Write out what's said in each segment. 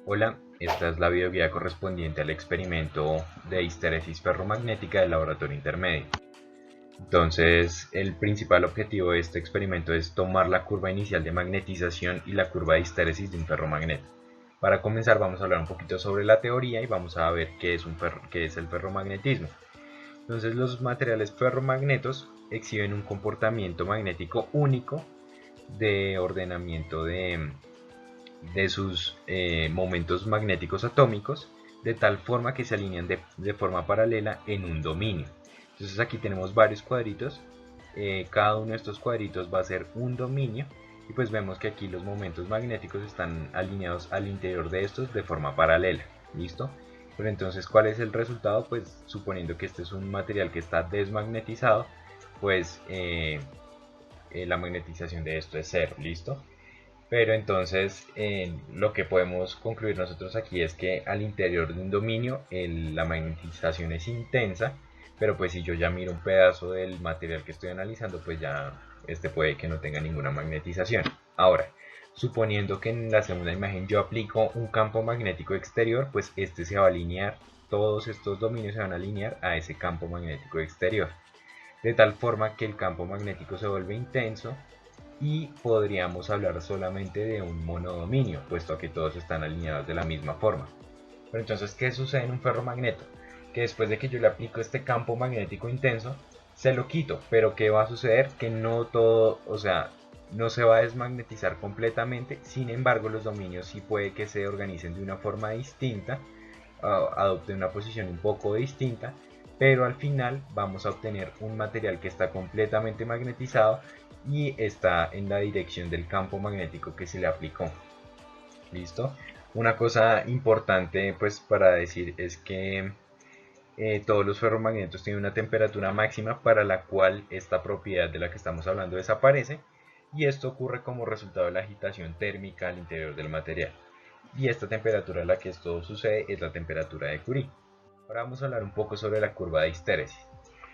Hola, esta es la videoguía correspondiente al experimento de histeresis ferromagnética del laboratorio intermedio. Entonces, el principal objetivo de este experimento es tomar la curva inicial de magnetización y la curva de histeresis de un ferromagneto. Para comenzar vamos a hablar un poquito sobre la teoría y vamos a ver qué es el ferromagnetismo. Entonces, los materiales ferromagnetos exhiben un comportamiento magnético único de ordenamiento de sus momentos magnéticos atómicos de tal forma que se alinean de forma paralela en un dominio. Entonces aquí tenemos varios cuadritos, cada uno de estos cuadritos va a ser un dominio y pues vemos que aquí los momentos magnéticos están alineados al interior de estos de forma paralela. ¿Listo? Pero entonces, ¿cuál es el resultado? Pues suponiendo que este es un material que está desmagnetizado, pues la magnetización de esto es cero. ¿Listo? Pero entonces lo que podemos concluir nosotros aquí es que al interior de un dominio la magnetización es intensa, pero pues si yo ya miro un pedazo del material que estoy analizando, pues ya este puede que no tenga ninguna magnetización. Ahora, suponiendo que en la segunda imagen yo aplico un campo magnético exterior, pues este se va a alinear, todos estos dominios se van a alinear a ese campo magnético exterior, de tal forma que el campo magnético se vuelve intenso y podríamos hablar solamente de un monodominio, puesto que todos están alineados de la misma forma. Pero entonces, ¿qué sucede en un ferromagneto? Que después de que yo le aplico este campo magnético intenso, se lo quito, pero ¿qué va a suceder? Que no todo, o sea, no se va a desmagnetizar completamente, sin embargo los dominios sí puede que se organicen de una forma distinta, adopten una posición un poco distinta, pero al final vamos a obtener un material que está completamente magnetizado y está en la dirección del campo magnético que se le aplicó. ¿Listo? Una cosa importante pues para decir es que todos los ferromagnetos tienen una temperatura máxima para la cual esta propiedad de la que estamos hablando desaparece, y esto ocurre como resultado de la agitación térmica al interior del material. Y esta temperatura a la que esto sucede es la temperatura de Curie. Ahora vamos a hablar un poco sobre la curva de histéresis.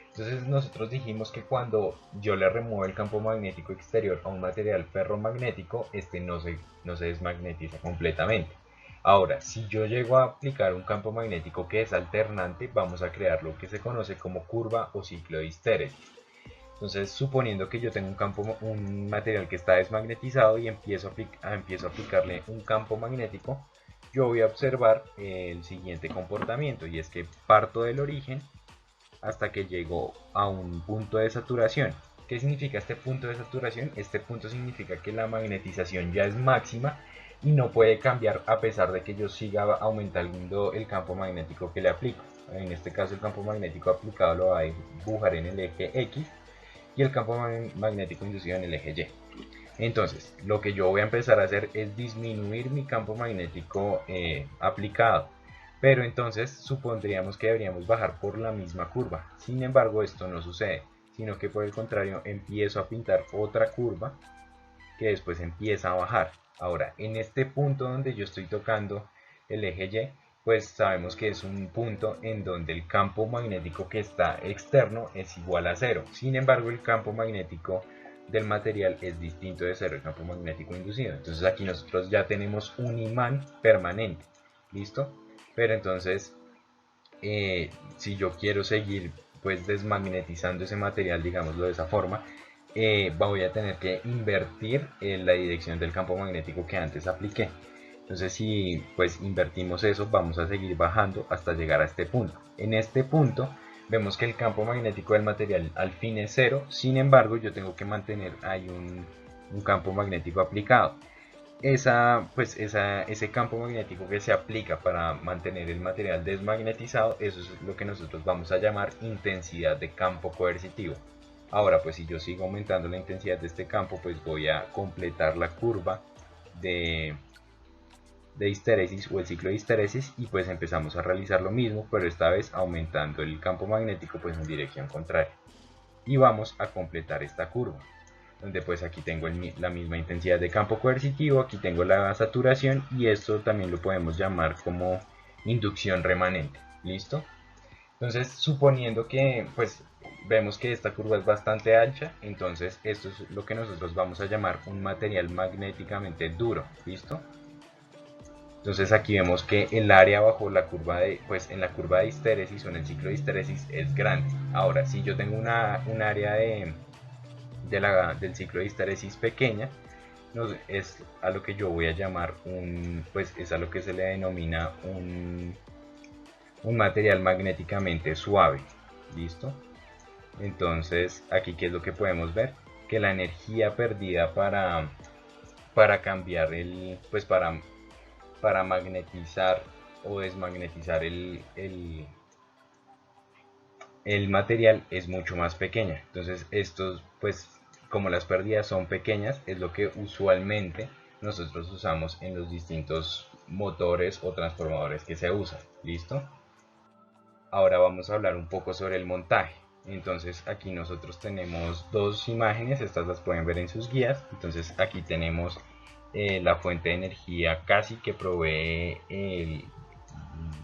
Entonces nosotros dijimos que cuando yo le remuevo el campo magnético exterior a un material ferromagnético, este no se desmagnetiza completamente. Ahora, si yo llego a aplicar un campo magnético que es alternante, vamos a crear lo que se conoce como curva o ciclo de histéresis. Entonces, suponiendo que yo tengo un material que está desmagnetizado y empiezo a aplicarle un campo magnético, yo voy a observar el siguiente comportamiento, y es que parto del origen hasta que llegó a un punto de saturación. ¿Qué significa este punto de saturación? Este punto significa que la magnetización ya es máxima y no puede cambiar a pesar de que yo siga aumentando el campo magnético que le aplico. En este caso el campo magnético aplicado lo va a dibujar en el eje X y el campo magnético inducido en el eje Y. Entonces, lo que yo voy a empezar a hacer es disminuir mi campo magnético aplicado. Pero entonces supondríamos que deberíamos bajar por la misma curva. Sin embargo, esto no sucede, sino que por el contrario empiezo a pintar otra curva que después empieza a bajar. Ahora, en este punto donde yo estoy tocando el eje Y, pues sabemos que es un punto en donde el campo magnético que está externo es igual a cero. Sin embargo, el campo magnético del material es distinto de cero, el campo magnético inducido. Entonces aquí nosotros ya tenemos un imán permanente. ¿Listo? Pero entonces, si yo quiero seguir pues desmagnetizando ese material, digámoslo de esa forma, voy a tener que invertir la dirección del campo magnético que antes apliqué. Entonces, si pues invertimos eso, vamos a seguir bajando hasta llegar a este punto. En este punto vemos que el campo magnético del material al fin es cero, sin embargo yo tengo que mantener ahí un campo magnético aplicado. Ese campo magnético que se aplica para mantener el material desmagnetizado, eso es lo que nosotros vamos a llamar intensidad de campo coercitivo. Ahora, pues si yo sigo aumentando la intensidad de este campo, pues voy a completar la curva de, de histeresis o el ciclo de histeresis, y pues empezamos a realizar lo mismo, pero esta vez aumentando el campo magnético pues en dirección contraria. Y vamos a completar esta curva, donde pues aquí tengo la misma intensidad de campo coercitivo, aquí tengo la saturación, y esto también lo podemos llamar como inducción remanente. ¿Listo? Entonces, suponiendo que pues vemos que esta curva es bastante ancha, entonces esto es lo que nosotros vamos a llamar un material magnéticamente duro. ¿Listo? Entonces aquí vemos que el área bajo la curva de, pues en la curva de histéresis o en el ciclo de histéresis es grande. Ahora, si yo tengo un área del ciclo de histéresis pequeña, es a lo que yo voy a llamar pues es a lo que se le denomina un material magnéticamente suave. ¿Listo? Entonces, aquí qué es lo que podemos ver, que la energía perdida para cambiar pues para magnetizar o desmagnetizar el material es mucho más pequeña. Entonces estos, pues como las pérdidas son pequeñas, es lo que usualmente nosotros usamos en los distintos motores o transformadores que se usan. ¿Listo? Ahora vamos a hablar un poco sobre el montaje. Entonces aquí nosotros tenemos dos imágenes, estas las pueden ver en sus guías. Entonces aquí tenemos la fuente de energía casi que provee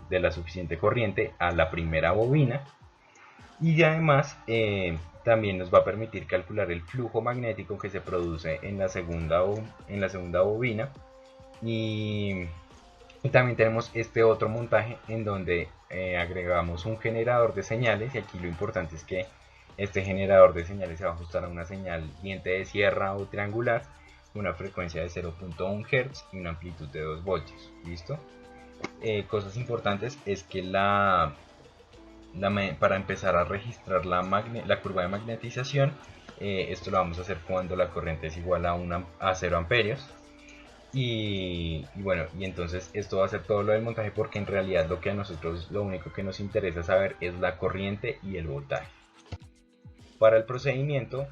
de la suficiente corriente a la primera bobina, y además también nos va a permitir calcular el flujo magnético que se produce en la segunda bobina, y también tenemos este otro montaje en donde agregamos un generador de señales, y aquí lo importante es que este generador de señales se va a ajustar a una señal diente de sierra o triangular, una frecuencia de 0.1 Hz y una amplitud de 2 voltios. ¿Listo? Cosas importantes es que para empezar a registrar la curva de magnetización, esto lo vamos a hacer cuando la corriente es igual a 0 amperios. Y bueno, y entonces esto va a ser todo lo del montaje, porque en realidad lo que a nosotros lo único que nos interesa saber es la corriente y el voltaje. Para el procedimiento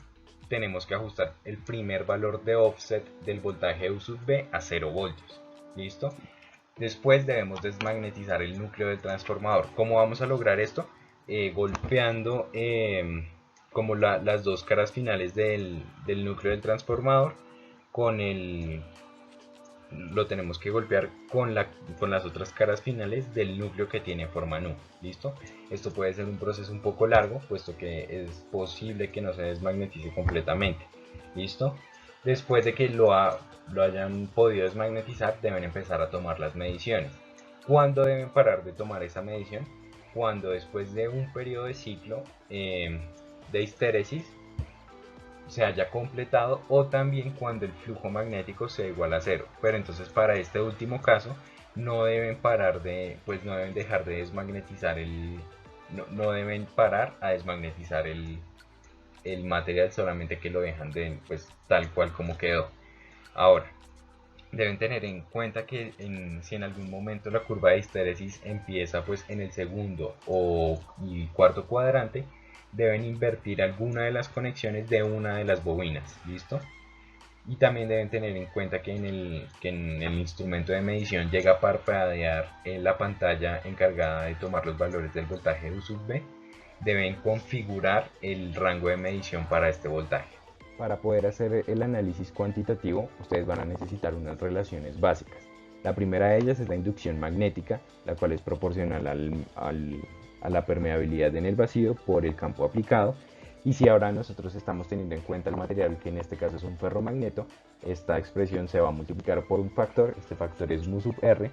tenemos que ajustar el primer valor de offset del voltaje U sub B a 0 voltios. ¿Listo? Después debemos desmagnetizar el núcleo del transformador. ¿Cómo vamos a lograr esto? Golpeando como las dos caras finales del núcleo del transformador con lo tenemos que golpear con las otras caras finales del núcleo que tiene forma nu. ¿Listo? Esto puede ser un proceso un poco largo, puesto que es posible que no se desmagnetice completamente. ¿Listo? Después de que lo hayan podido desmagnetizar, deben empezar a tomar las mediciones. ¿Cuándo deben parar de tomar esa medición? Cuando después de un periodo de ciclo de histéresis se haya completado, o también cuando el flujo magnético sea igual a cero. Pero entonces para este último caso no deben pues no deben dejar de desmagnetizar no deben parar a desmagnetizar el material, solamente que lo dejan pues tal cual como quedó. Ahora, deben tener en cuenta que si en algún momento la curva de histéresis empieza pues en el segundo y cuarto cuadrante, deben invertir alguna de las conexiones de una de las bobinas. ¿Listo? Y también deben tener en cuenta que en el instrumento de medición llega a parpadear en la pantalla encargada de tomar los valores del voltaje U sub B. Deben configurar el rango de medición para este voltaje. Para poder hacer el análisis cuantitativo, ustedes van a necesitar unas relaciones básicas. La primera de ellas es la inducción magnética, la cual es proporcional a la permeabilidad en el vacío por el campo aplicado. Y si ahora nosotros estamos teniendo en cuenta el material, que en este caso es un ferromagneto, esta expresión se va a multiplicar por un factor, este factor es mu sub r,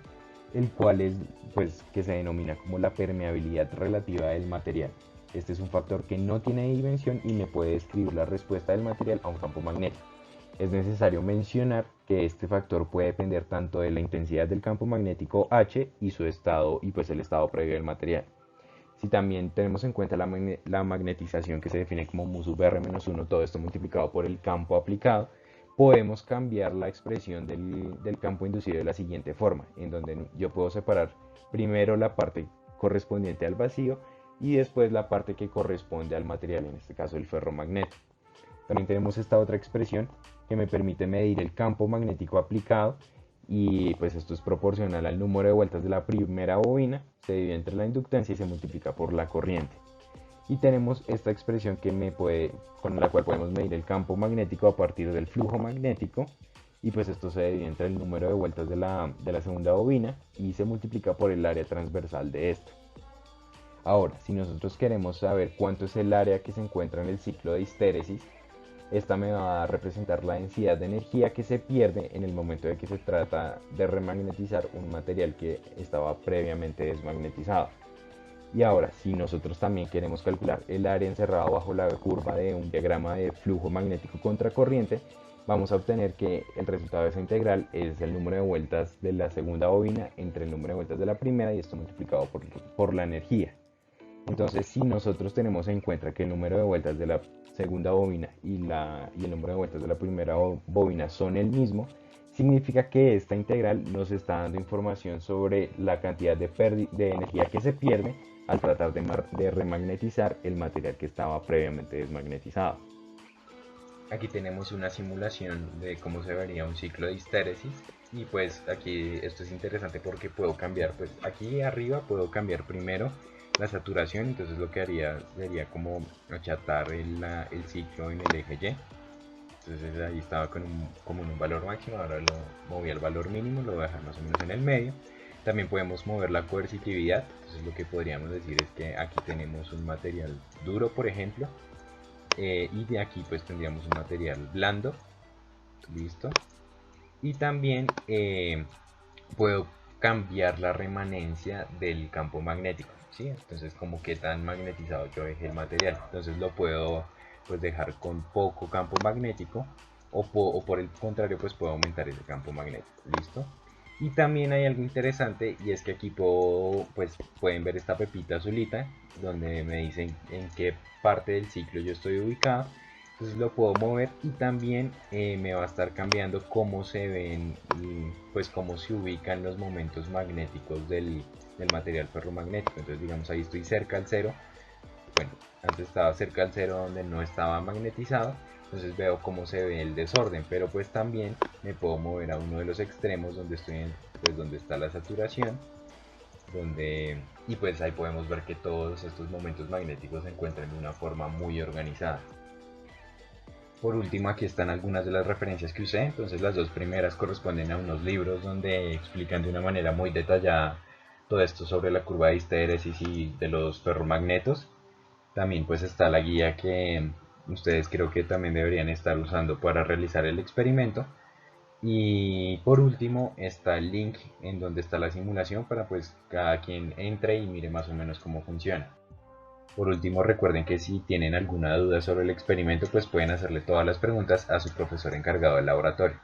el cual es pues que se denomina como la permeabilidad relativa del material. Este es un factor que no tiene dimensión y me puede describir la respuesta del material a un campo magnético. Es necesario mencionar que este factor puede depender tanto de la intensidad del campo magnético H y su estado, y pues el estado previo del material. Si también tenemos en cuenta la magnetización, que se define como mu sub r menos 1, todo esto multiplicado por el campo aplicado, podemos cambiar la expresión del campo inducido de la siguiente forma, en donde yo puedo separar primero la parte correspondiente al vacío y después la parte que corresponde al material, en este caso el ferromagneto. También tenemos esta otra expresión que me permite medir el campo magnético aplicado, y pues esto es proporcional al número de vueltas de la primera bobina, se divide entre la inductancia y se multiplica por la corriente. Y tenemos esta expresión con la cual podemos medir el campo magnético a partir del flujo magnético, y pues esto se divide entre el número de vueltas de la segunda bobina y se multiplica por el área transversal de esta. Ahora, si nosotros queremos saber cuánto es el área que se encuentra en el ciclo de histéresis, Esta me va a representar la densidad de energía que se pierde en el momento de que se trata de remagnetizar un material que estaba previamente desmagnetizado. Y ahora, si nosotros también queremos calcular el área encerrada bajo la curva de un diagrama de flujo magnético contracorriente, vamos a obtener que el resultado de esa integral es el número de vueltas de la segunda bobina entre el número de vueltas de la primera, y esto multiplicado por la energía. Entonces, si nosotros tenemos en cuenta que el número de vueltas de la segunda bobina y el número de vueltas de la primera bobina son el mismo, significa que esta integral nos está dando información sobre la cantidad de energía que se pierde al tratar de remagnetizar el material que estaba previamente desmagnetizado. Aquí tenemos una simulación de cómo se vería un ciclo de histéresis, y pues aquí esto es interesante porque puedo cambiar, pues aquí arriba puedo cambiar primero la saturación. Entonces lo que haría sería como achatar el ciclo en el eje Y. Entonces ahí estaba como en un valor máximo, ahora lo moví al valor mínimo, lo voy a dejar más o menos en el medio. También podemos mover la coercitividad. Entonces lo que podríamos decir es que aquí tenemos un material duro, por ejemplo, y de aquí pues tendríamos un material blando. Listo. Y también puedo cambiar la remanencia del campo magnético, ¿sí? Entonces como que tan magnetizado yo dejé el material. Entonces lo puedo pues dejar con poco campo magnético, o por el contrario pues puedo aumentar ese campo magnético. Listo. Y también hay algo interesante, y es que aquí pues pueden ver esta pepita azulita donde me dicen en qué parte del ciclo yo estoy ubicado. Entonces lo puedo mover, y también me va a estar cambiando cómo se ven, pues cómo se ubican los momentos magnéticos del material ferromagnético. Entonces digamos ahí estoy cerca al cero. Bueno, antes estaba cerca al cero donde no estaba magnetizado, entonces veo cómo se ve el desorden. Pero pues también me puedo mover a uno de los extremos donde pues donde está la saturación, y pues ahí podemos ver que todos estos momentos magnéticos se encuentran de una forma muy organizada. Por último, aquí están algunas de las referencias que usé. Entonces las dos primeras corresponden a unos libros donde explican de una manera muy detallada todo esto sobre la curva de histéresis y de los ferromagnetos. También pues está la guía que ustedes creo que también deberían estar usando para realizar el experimento. Y por último está el link en donde está la simulación para pues cada quien entre y mire más o menos cómo funciona. Por último, recuerden que si tienen alguna duda sobre el experimento, pues pueden hacerle todas las preguntas a su profesor encargado del laboratorio.